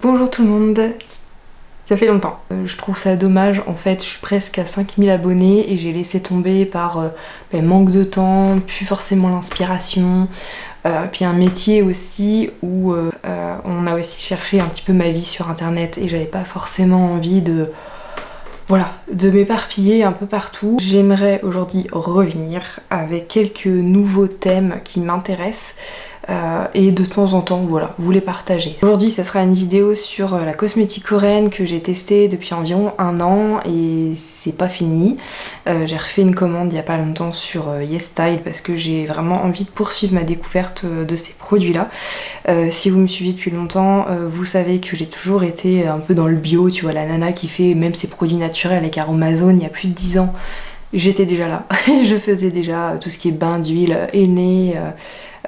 Bonjour tout le monde, ça fait longtemps. Je trouve ça dommage, en fait je suis presque à 5000 abonnés et j'ai laissé tomber par manque de temps, plus forcément l'inspiration, puis un métier aussi où on a aussi cherché un petit peu ma vie sur internet et j'avais pas forcément envie de m'éparpiller un peu partout. J'aimerais aujourd'hui revenir avec quelques nouveaux thèmes qui m'intéressent et de temps en temps, vous les partager. Aujourd'hui, ça sera une vidéo sur la cosmétique coréenne que j'ai testée depuis environ 1 an et c'est pas fini. J'ai refait une commande il y a pas longtemps sur YesStyle parce que j'ai vraiment envie de poursuivre ma découverte de ces produits-là. Si vous me suivez depuis longtemps, vous savez que j'ai toujours été un peu dans le bio, tu vois, la nana qui fait même ses produits naturels avec Aromazone il y a plus de 10 ans. J'étais déjà là. Je faisais déjà tout ce qui est bain d'huile, henné,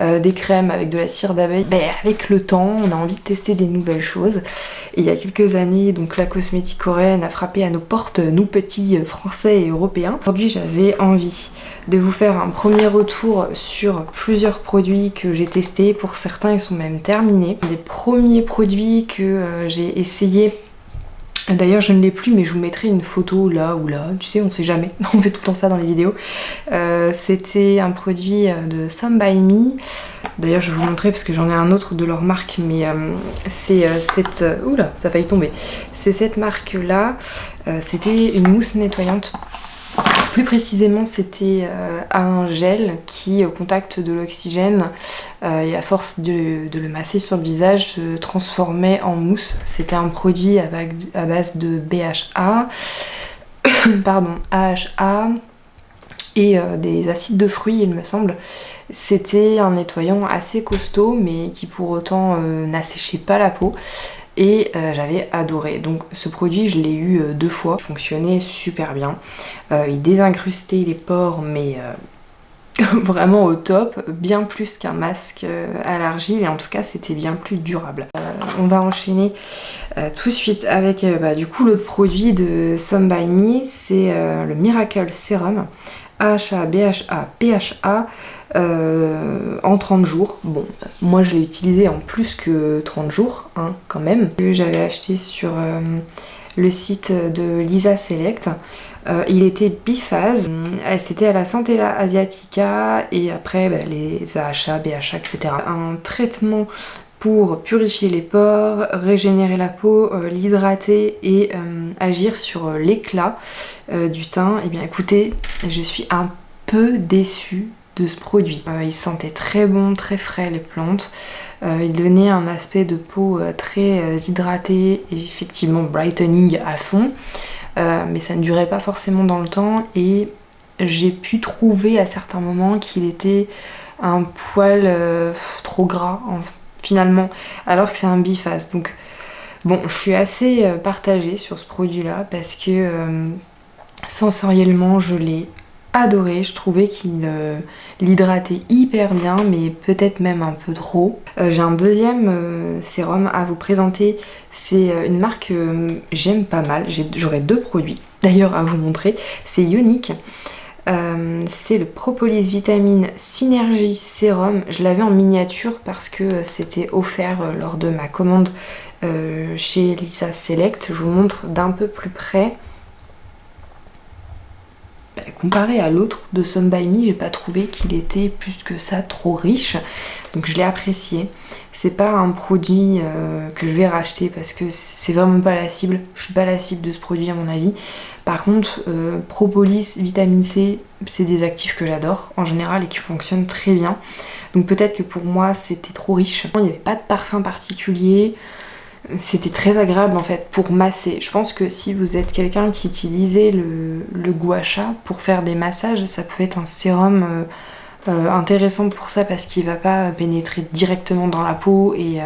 des crèmes avec de la cire d'abeille. Avec le temps, on a envie de tester des nouvelles choses. Et il y a quelques années, donc la cosmétique coréenne a frappé à nos portes, nous petits français et européens. Aujourd'hui, j'avais envie de vous faire un premier retour sur plusieurs produits que j'ai testés. Pour certains, ils sont même terminés. Des premiers produits que j'ai essayés. D'ailleurs je ne l'ai plus mais je vous mettrai une photo là ou là, tu sais on sait jamais, on fait tout le temps ça dans les vidéos. C'était un produit de Some By Me, d'ailleurs je vais vous montrer parce que j'en ai un autre de leur marque mais c'est cette... Oula ça a failli tomber. C'est cette marque là, c'était une mousse nettoyante. Plus précisément, c'était un gel qui, au contact de l'oxygène et à force de le masser sur le visage, se transformait en mousse. C'était un produit à base de BHA, AHA et des acides de fruits, il me semble. C'était un nettoyant assez costaud, mais qui pour autant n'asséchait pas la peau. Et j'avais adoré. Donc ce produit je l'ai eu 2 fois, il fonctionnait super bien. Il désincrustait les pores mais vraiment au top, bien plus qu'un masque à l'argile et en tout cas c'était bien plus durable. On va enchaîner tout de suite avec du coup l'autre produit de Some By Me, c'est le Miracle Serum AHA, BHA, PHA en 30 jours. Bon, moi je l'ai utilisé en plus que 30 jours, hein, quand même. J'avais acheté sur le site de Lisa Select. Il était biphase, c'était à la Centella Asiatica et après les AHA, BHA, etc. Un traitement pour purifier les pores, régénérer la peau, l'hydrater et agir sur l'éclat du teint. Et bien écoutez, je suis un peu déçue de ce produit. Il sentait très bon, très frais les plantes. Il donnait un aspect de peau très hydraté et effectivement brightening à fond. Mais ça ne durait pas forcément dans le temps et j'ai pu trouver à certains moments qu'il était un poil trop gras finalement, alors que c'est un biphase. Donc bon, je suis assez partagée sur ce produit là parce que sensoriellement je l'ai adoré, je trouvais qu'il l'hydratait hyper bien mais peut-être même un peu trop. J'ai un deuxième sérum à vous présenter, c'est une marque que j'aime pas mal, j'aurai 2 produits d'ailleurs à vous montrer, c'est Ionic. C'est le Propolis Vitamine Synergie Sérum. Je l'avais en miniature parce que c'était offert lors de ma commande chez Lisa Select. Je vous montre d'un peu plus près. Comparé à l'autre de Some By Me, j'ai pas trouvé qu'il était plus que ça trop riche, donc je l'ai apprécié. C'est pas un produit que je vais racheter parce que c'est vraiment pas la cible, je suis pas la cible de ce produit à mon avis. Par contre, Propolis, Vitamine C, c'est des actifs que j'adore en général et qui fonctionnent très bien. Donc peut-être que pour moi c'était trop riche. Il n'y avait pas de parfum particulier. C'était très agréable en fait pour masser. Je pense que si vous êtes quelqu'un qui utilisait le gua sha pour faire des massages, ça peut être un sérum intéressant pour ça parce qu'il va pas pénétrer directement dans la peau et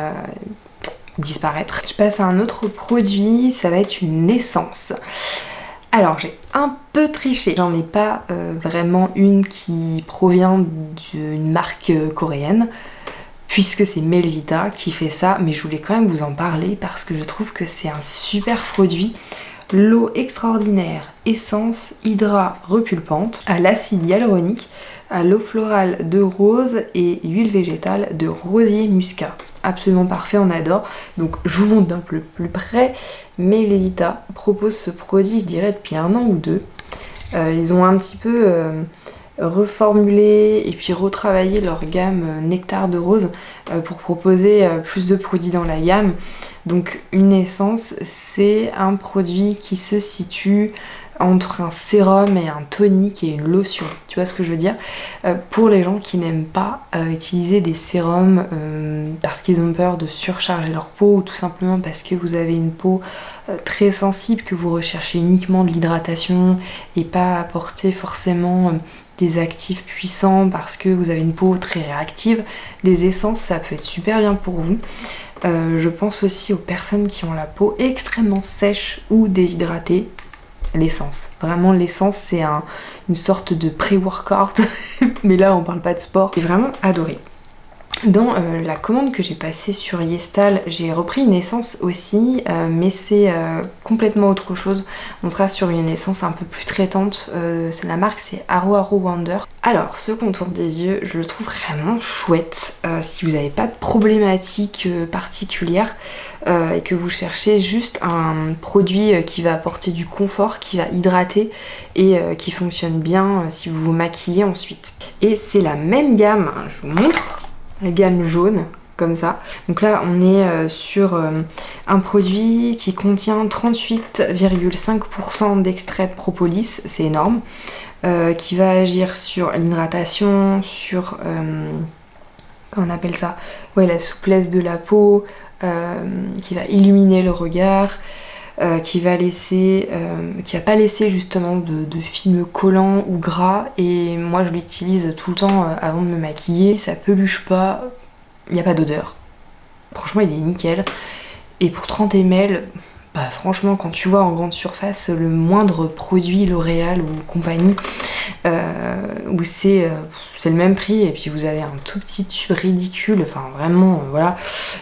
disparaître. Je passe à un autre produit, ça va être une essence. Alors j'ai un peu triché, j'en ai pas vraiment une qui provient d'une marque coréenne, puisque c'est Melvita qui fait ça, mais je voulais quand même vous en parler parce que je trouve que c'est un super produit. l'eau extraordinaire, essence hydra repulpante, à l'acide hyaluronique, à l'eau florale de rose et l'huile végétale de rosier muscat. Absolument parfait, on adore. Donc je vous montre d'un peu plus près. Melvita propose ce produit, je dirais, depuis 1 an ou 2. Ils ont un petit peu reformulé et puis retravaillé leur gamme Nectar de rose pour proposer plus de produits dans la gamme. Donc une essence, c'est un produit qui se situe entre un sérum et un tonique et une lotion. Tu vois ce que je veux dire? Pour les gens qui n'aiment pas utiliser des sérums parce qu'ils ont peur de surcharger leur peau ou tout simplement parce que vous avez une peau très sensible, que vous recherchez uniquement de l'hydratation et pas apporter forcément des actifs puissants parce que vous avez une peau très réactive, les essences ça peut être super bien pour vous. Je pense aussi aux personnes qui ont la peau extrêmement sèche ou déshydratée. L'essence. Vraiment l'essence c'est une sorte de pré-workout mais là on parle pas de sport. J'ai vraiment adoré. Dans la commande que j'ai passée sur Yestal, j'ai repris une essence aussi, mais c'est complètement autre chose. On sera sur une essence un peu plus traitante. La marque c'est Aro Aro Wonder. Alors, ce contour des yeux, je le trouve vraiment chouette. Si vous n'avez pas de problématique particulière et que vous cherchez juste un produit qui va apporter du confort, qui va hydrater et qui fonctionne bien si vous vous maquillez ensuite. Et c'est la même gamme, je vous montre. La gamme jaune, comme ça. Donc là, on est sur un produit qui contient 38,5% d'extrait de propolis, c'est énorme, qui va agir sur l'hydratation, sur, comment on appelle ça? Ouais, la souplesse de la peau, qui va illuminer le regard, qui va pas laisser justement de films collants ou gras, et moi je l'utilise tout le temps avant de me maquiller, ça peluche pas, il n'y a pas d'odeur. Franchement il est nickel, et pour 30 ml, bah franchement quand tu vois en grande surface le moindre produit L'Oréal ou compagnie, où c'est le même prix et puis vous avez un tout petit tube ridicule, enfin vraiment voilà,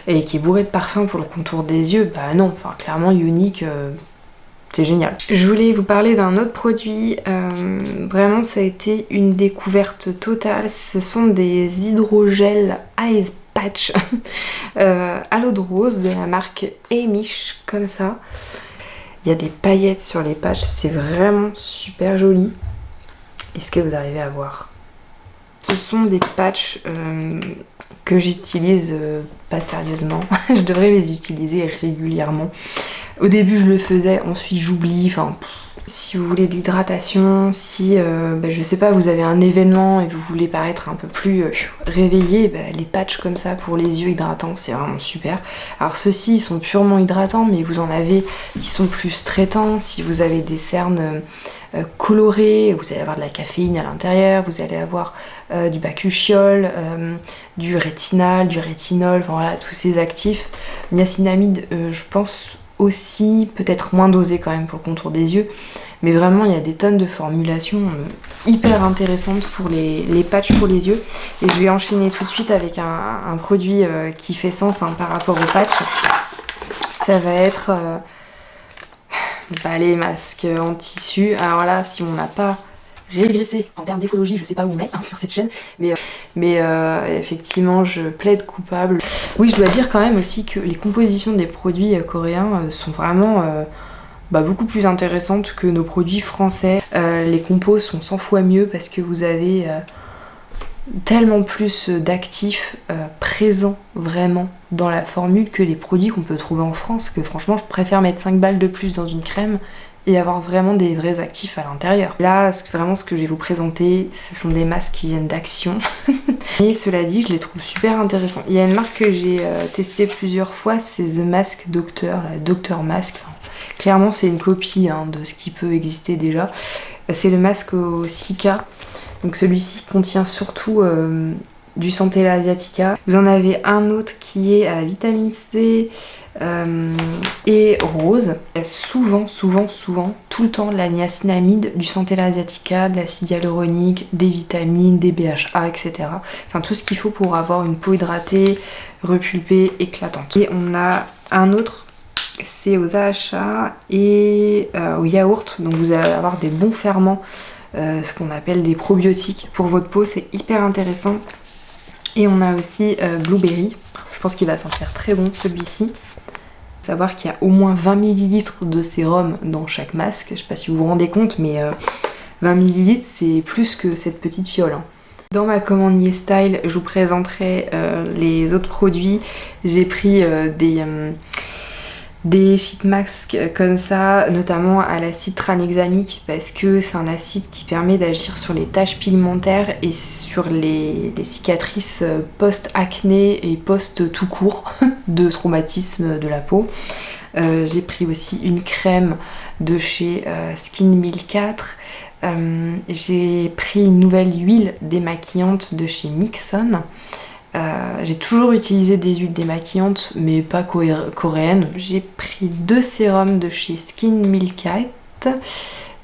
et qui est bourré de parfum pour le contour des yeux, bah non, enfin clairement Unique, c'est génial. Je voulais vous parler d'un autre produit, vraiment ça a été une découverte totale, ce sont des hydrogels Eyes Patch à l'eau de rose de la marque Amish, comme ça. Il y a des paillettes sur les patchs, c'est vraiment super joli. Est-ce que vous arrivez à voir? Ce sont des patchs que j'utilise pas sérieusement. Je devrais les utiliser régulièrement. Au début je le faisais, ensuite j'oublie, enfin... Si vous voulez de l'hydratation, si je sais pas, vous avez un événement et vous voulez paraître un peu plus réveillé, les patchs comme ça pour les yeux hydratants, c'est vraiment super. Alors ceux-ci ils sont purement hydratants, mais vous en avez qui sont plus traitants. Si vous avez des cernes colorées, vous allez avoir de la caféine à l'intérieur, vous allez avoir du bakuchiol, du rétinal, du rétinol, enfin, voilà, tous ces actifs. Niacinamide, je pense aussi, peut-être moins dosé quand même pour le contour des yeux, mais vraiment il y a des tonnes de formulations hyper intéressantes pour les patchs pour les yeux. Et je vais enchaîner tout de suite avec un produit qui fait sens par rapport aux patchs. Ça va être les masques en tissu. Alors là, si on n'a pas régressé en termes d'écologie, je sais pas où on est sur cette chaîne, mais effectivement je plaide coupable. Oui, je dois dire quand même aussi que les compositions des produits coréens sont vraiment beaucoup plus intéressantes que nos produits français. Les compos sont 100 fois mieux parce que vous avez tellement plus d'actifs présents vraiment dans la formule que les produits qu'on peut trouver en France, que franchement je préfère mettre 5 balles de plus dans une crème et avoir vraiment des vrais actifs à l'intérieur. Là, vraiment ce que je vais vous présenter, ce sont des masques qui viennent d'Action. Mais cela dit, je les trouve super intéressants. Il y a une marque que j'ai testée plusieurs fois, c'est The Mask Doctor, la Doctor Mask. Enfin, clairement, c'est une copie de ce qui peut exister déjà. C'est le masque au Cica. Donc celui-ci contient surtout du Centella asiatica. Vous en avez un autre qui est à la vitamine C et rose. Il y a souvent, tout le temps la niacinamide, du Centella asiatica, de l'acide hyaluronique, des vitamines, des BHA, etc. Enfin tout ce qu'il faut pour avoir une peau hydratée, repulpée, éclatante. Et on a un autre c'est aux AHA et au yaourt, donc vous allez avoir des bons ferments, ce qu'on appelle des probiotiques pour votre peau, c'est hyper intéressant. Et on a aussi Blueberry, je pense qu'il va sentir très bon celui-ci. Savoir qu'il y a au moins 20 ml de sérum dans chaque masque, je sais pas si vous vous rendez compte, mais 20 ml c'est plus que cette petite fiole, hein. Dans ma commande YesStyle, je vous présenterai les autres produits. J'ai pris des sheet masks comme ça, notamment à l'acide tranexamique, parce que c'est un acide qui permet d'agir sur les taches pigmentaires et sur les cicatrices post-acné et post-tout court de traumatisme de la peau. J'ai pris aussi une crème de chez Skin 1004. J'ai pris une nouvelle huile démaquillante de chez Mixon. J'ai toujours utilisé des huiles démaquillantes mais pas coréennes. J'ai pris 2 sérums de chez Skin 1004.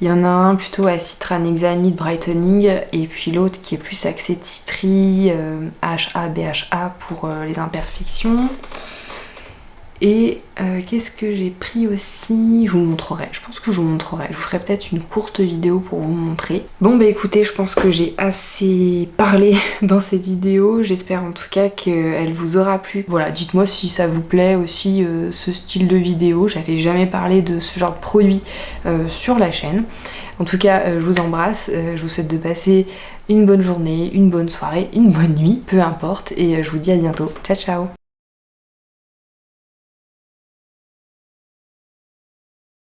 Il y en a un plutôt acide tranexamide brightening et puis l'autre qui est plus axé tea tree, AHA, BHA pour les imperfections. Et qu'est-ce que j'ai pris aussi? Je vous montrerai, je pense que je vous montrerai. Je vous ferai peut-être une courte vidéo pour vous montrer. Bon bah écoutez, je pense que j'ai assez parlé dans cette vidéo. J'espère en tout cas qu'elle vous aura plu. Voilà, dites-moi si ça vous plaît aussi ce style de vidéo. J'avais jamais parlé de ce genre de produit sur la chaîne. En tout cas, je vous embrasse. Je vous souhaite de passer une bonne journée, une bonne soirée, une bonne nuit, peu importe. Et je vous dis à bientôt. Ciao ciao!